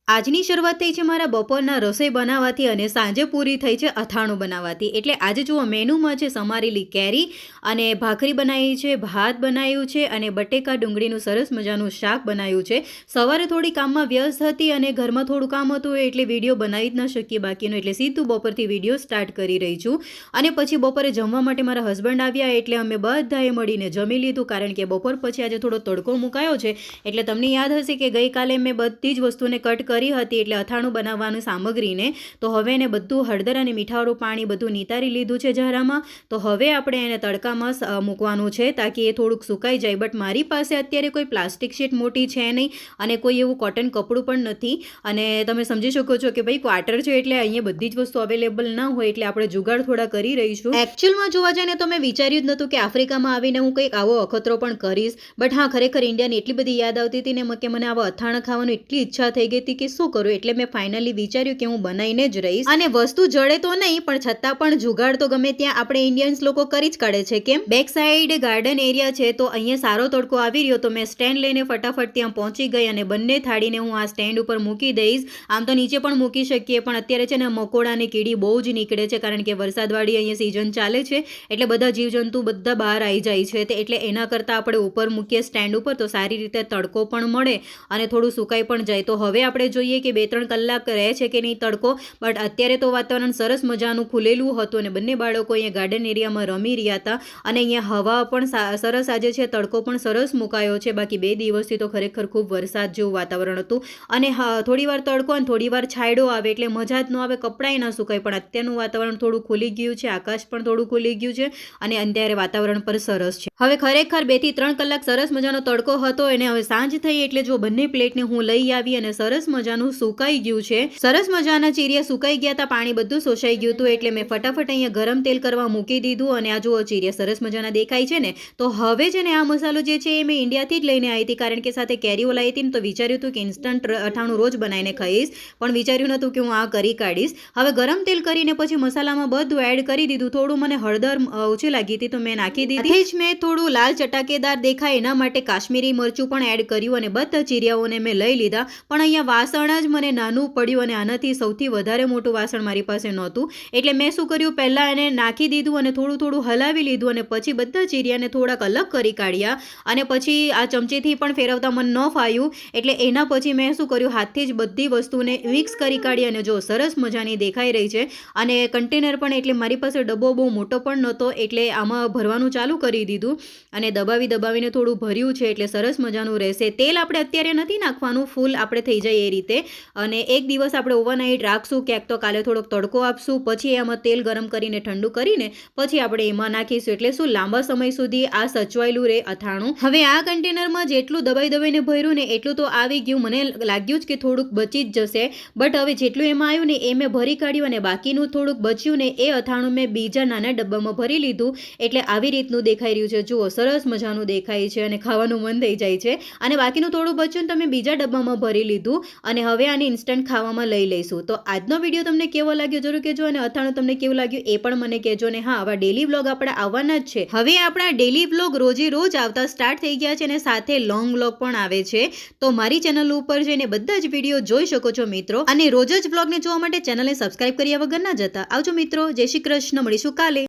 આજની શરૂઆત થઈ છે મારા બપોરના રસોઈ બનાવવાથી અને સાંજે પૂરી થઈ છે અથાણું બનાવવાથી. એટલે આજે જુઓ મેનુમાં છે સમારેલી કેરી અને ભાખરી બનાવી છે, ભાત બનાવ્યું છે અને બટેકા ડુંગળીનું સરસ મજાનું શાક બનાવ્યું છે. સવારે થોડી કામમાં વ્યસ્ત હતી અને ઘરમાં થોડું કામ હતું એટલે વિડીયો બનાવી જ ન શકીએ બાકીનો, એટલે સીધું બપોરથી વિડીયો સ્ટાર્ટ કરી રહી છું. અને પછી બપોરે જમવા માટે મારા હસબન્ડ આવ્યા એટલે અમે બધાએ મળીને જમી લીધું, કારણ કે બપોર પછી આજે થોડો તડકો મુકાયો છે. એટલે તમને યાદ હશે કે ગઈકાલે મેં બધી જ વસ્તુને કટ કરી હતી, એટલે અથાણું બનાવવાની સામગ્રીને તો હવે એને બધું હળદર અને મીઠાવાળું પાણી બધું નિતારી લીધું છે જરામાં. તો હવે આપણે એને તડકામાં મૂકવાનું છે તાકી એ થોડુંક સુકાઈ જાય. બટ મારી પાસે અત્યારે કોઈ પ્લાસ્ટિક શીટ મોટી છે નહીં અને કોઈ એવું કોટન કપડું પણ નથી. અને તમે સમજી શકો છો કે ભાઈ ક્વાર્ટર છે એટલે અહીંયા બધી જ વસ્તુ અવેલેબલ ના હોય, એટલે આપણે જુગાડ થોડા કરી રહીશું. એકચ્યુઅલમાં જોવા જાય ને તો મેં વિચાર્યું જ નહોતું કે આફ્રિકામાં આવીને હું કંઈક આવો અખતરો પણ કરીશ. બટ હા, ખરેખર ઇન્ડિયાની એટલી બધી યાદ આવતી હતી ને કે મને આવા અથાણા ખાવાની એટલી ઈચ્છા થઈ ગઈ હતી કે શું કરું, એટલે મેં ફાઇનલી વિચાર્યું કે હું બનાવીને જ રહીશ. અને વસ્તુ જડે તો નહીં પણ છતાં પણ જુગાડ તો ગમે ત્યાં આપણે ઇન્ડિયન્સ લોકો કરી જ કાઢે છે. કેમ, બેક સાઈડ ગાર્ડન એરિયા છે તો અહીંયા સારો તડકો આવી રહ્યો તો મેં સ્ટેન્ડ લઈને ફટાફટ ત્યાં પહોંચી ગઈ અને બંને થાળીને હું આ સ્ટેન્ડ ઉપર મૂકી દઈશ. આમ તો નીચે પણ મૂકી શકીએ પણ અત્યારે છે ને મકોડા અને કીડી બહુ જ નીકળે છે, કારણ કે વરસાદવાળી અહીંયા સિઝન ચાલે છે એટલે બધા જીવજંતુ બધા બહાર આવી જાય છે. એટલે એના કરતાં આપણે ઉપર મૂકીએ સ્ટેન્ડ ઉપર તો સારી રીતે તડકો પણ મળે અને થોડું સુકાઈ પણ જાય. તો હવે આપણે જોઈએ કે 2-3 કલાક રહે છે કે નહીં તડકો. બટ અત્યારે તો વાતાવરણ સરસ મજાનું ખુલેલું હતું અને બંને બાળકો અહીંયા ગાર્ડન એરિયામાં રમી રહ્યા હતા. અને અહીંયા હવા પણ સરસ આજે છે, તડકો પણ સરસ મુકાયો છે. બાકી 2 દિવસથી તો ખરેખર ખૂબ વરસાદ જેવું વાતાવરણ હતું અને થોડી વાર તડકો અને થોડી વાર છાંયડો આવે એટલે મજા જ ન આવે, કપડાંય ન સુકાય. પણ અત્યારનું વાતાવરણ થોડું ખુલી ગયું છે, આકાશ પણ થોડું ખુલી ગયું છે અને અત્યારે વાતાવરણ પણ સરસ છે. હવે ખરેખર 2 થી 3 કલાક સરસ મજાનો તડકો હતો અને હવે સાંજ થઈ એટલે જો બંને પ્લેટને હું લઈ આવી અને સરસ મજાનું સુકાઈ ગયું છે. સરસ મજાના ચીરિયા સુકાઈ ગયા હતા, પાણી બધું શોષાઈ ગયું હતું એટલે મેં ફટાફટ અહીંયા ગરમ તેલ કરવા મૂકી દીધું. અને આ જુઓ ચીરિયા સરસ મજાના દેખાય છે ને. તો હવે છે ને આ મસાલો જે છે એ મેં ઇન્ડિયાથી જ લઈને આવી હતી, કારણ કે સાથે કેરીઓ લાવી હતી ને તો વિચાર્યું હતું કે ઇન્સ્ટન્ટ અથાણું રોજ બનાવીને ખાઈશ, પણ વિચાર્યું નહોતું કે હું આ કરી કાઢીશ. હવે ગરમ તેલ કરીને પછી મસાલામાં બધું એડ કરી દીધું. થોડું મને હળદર ઓછી લાગી હતી તો મેં નાખી દીધી જ. મેં થોડું લાલ ચટાકેદાર દેખાય એના માટે કાશ્મીરી મરચું પણ એડ કર્યું અને બધા ચીરિયાઓને મેં લઈ લીધા. પણ અહીંયા વાસણ જ મને નાનું પડ્યું અને આનાથી સૌથી વધારે મોટું વાસણ મારી પાસે નહોતું, એટલે મેં શું કર્યું, પહેલાં એને નાખી દીધું અને થોડું થોડું હલાવી લીધું અને પછી બધા ચીરિયાને થોડાક અલગ કરી કાઢ્યા. અને પછી આ ચમચીથી પણ ફેરવતા મને ન ફાવ્યું એટલે એના પછી મેં શું કર્યું, હાથથી જ બધી વસ્તુને મિક્સ કરી કાઢી. અને જો સરસ મજાની દેખાઈ રહી છે. અને કન્ટેનર પણ, એટલે મારી પાસે ડબ્બો બહુ મોટો પણ નહોતો એટલે આમાં ભરવાનું ચાલુ કરી દીધું અને દબાવીને થોડું ભર્યું છે એટલે સરસ મજાનું રહેશે. તેલ આપણે અત્યારે નથી નાખવાનું, ફૂલ આપણે થઈ જાય એ રીતે. અને એક દિવસ આપણે ઓવરનાઇટ રાખશું, ક્યાંક તો કાલે થોડોક તડકો આપશું, પછી એમાં તેલ ગરમ કરીને ઠંડુ કરીને પછી આપણે એમાં નાખીશું, એટલે શું લાંબા સમય સુધી આ સચવાયેલું રહે અથાણું. હવે આ કન્ટેનરમાં જેટલું દબાઈને ભર્યું ને એટલું તો આવી ગયું. મને લાગ્યું જ કે થોડુંક બચી જ જશે, બટ હવે જેટલું એમાં આવ્યું ને એ મેં ભરી કાઢ્યું અને બાકીનું થોડુંક બચ્યું ને એ અથાણું મેં બીજા નાના ડબ્બામાં ભરી લીધું. એટલે આવી રીતનું દેખાઈ રહ્યું છે. જુઓ સરસ મજાનું દેખાય છે અને ખાવાનું મન થઈ જાય છે. અને બાકીનું થોડું બચ્યું તમે બીજા ડબ્બામાં ભરી લીધું અને હવે આને ઇન્સ્ટન્ટ ખાવામાં લઈ લઈશું. તો આજનો વિડીયો તમને કેવો લાગ્યો જરૂર કહેજો અને અથાણું તમને કેવું લાગ્યું એ પણ મને કહેજો. ને હા, આવા ડેલી વ્લોગ આપણે આવવાના જ છે. હવે આપણા ડેલી વ્લોગ રોજે રોજ આવતા સ્ટાર્ટ થઈ ગયા છે અને સાથે લોંગ વ્લોગ પણ આવે છે. તો મારી ચેનલ ઉપર જઈને બધા જ વિડીયો જોઈ શકો છો મિત્રો. અને રોજ જ વ્લોગને જોવા માટે ચેનલને સબસ્ક્રાઇબ કર્યા વગર ના જતા. આવજો મિત્રો, જય શ્રી કૃષ્ણ, મળીશું કાલે.